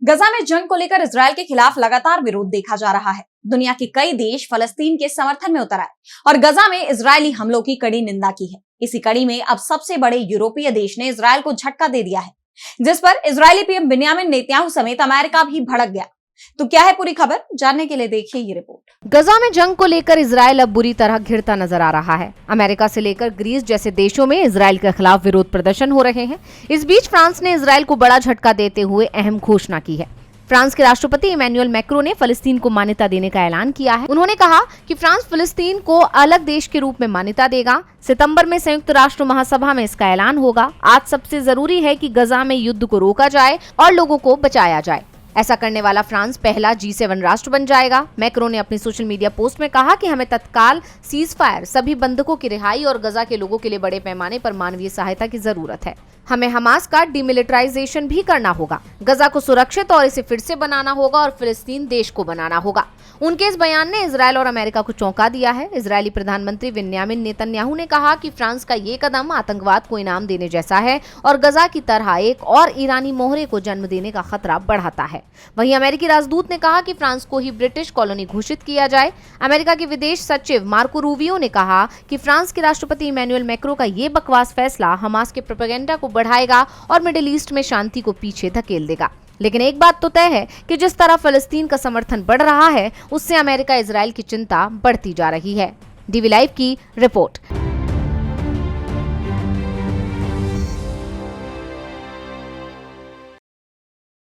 गजा में जंग को लेकर इजरायल के खिलाफ लगातार विरोध देखा जा रहा है। दुनिया के कई देश फलस्तीन के समर्थन में उतर आए और गजा में इजरायली हमलों की कड़ी निंदा की है। इसी कड़ी में अब सबसे बड़े यूरोपीय देश ने इजरायल को झटका दे दिया है, जिस पर इजरायली पीएम बिन्यामिन नेतन्याहू समेत अमेरिका भी भड़क गया। तो क्या है पूरी खबर, जानने के लिए देखिए ये रिपोर्ट। गजा में जंग को लेकर इजरायल अब बुरी तरह घिरता नजर आ रहा है। अमेरिका से लेकर ग्रीस जैसे देशों में इजरायल के खिलाफ विरोध प्रदर्शन हो रहे हैं। इस बीच फ्रांस ने इजरायल को बड़ा झटका देते हुए अहम घोषणा की है। फ्रांस के राष्ट्रपति इमैनुअल मैक्रों ने फिलिस्तीन को मान्यता देने का ऐलान किया है। उन्होंने कहा कि फ्रांस फिलिस्तीन को अलग देश के रूप में मान्यता देगा। सितंबर में संयुक्त राष्ट्र महासभा में इसका ऐलान होगा। आज सबसे जरूरी है कि गजा में युद्ध को रोका जाए और लोगों को बचाया जाए। ऐसा करने वाला फ्रांस पहला G7 राष्ट्र बन जाएगा। मैक्रों ने अपनी सोशल मीडिया पोस्ट में कहा कि हमें तत्काल सीज फायर, सभी बंधकों की रिहाई और गजा के लोगों के लिए बड़े पैमाने पर मानवीय सहायता की जरूरत है। हमें हमास का डिमिलिटराइजेशन भी करना होगा, गजा को सुरक्षित और इसे फिर से बनाना होगा और फिलिस्तीन देश को बनाना होगा। उनके इस बयान ने इजरायल और अमेरिका को चौंका दिया है। इजरायली प्रधानमंत्री बिन्यामिन नेतन्याहू ने कहा कि फ्रांस का ये कदम आतंकवाद को इनाम देने जैसा है और गजा की तरह एक और ईरानी मोहरे को जन्म देने का खतरा बढ़ाता है। वहीं अमेरिकी राजदूत ने कहा कि फ्रांस को ही ब्रिटिश कॉलोनी घोषित किया जाए। अमेरिका के विदेश सचिव मार्को रूबियो ने कहा कि फ्रांस के राष्ट्रपति इमैनुअल मैक्रों का ये बकवास फैसला हमास के प्रोपेगेंडा को बढ़ाएगा और मिडिल ईस्ट में शांति को पीछे धकेल देगा। लेकिन एक बात तो तय है कि जिस तरह फिलिस्तीन का समर्थन बढ़ रहा है, उससे अमेरिका इजरायल की चिंता बढ़ती जा रही है। डीवी लाइव की रिपोर्ट।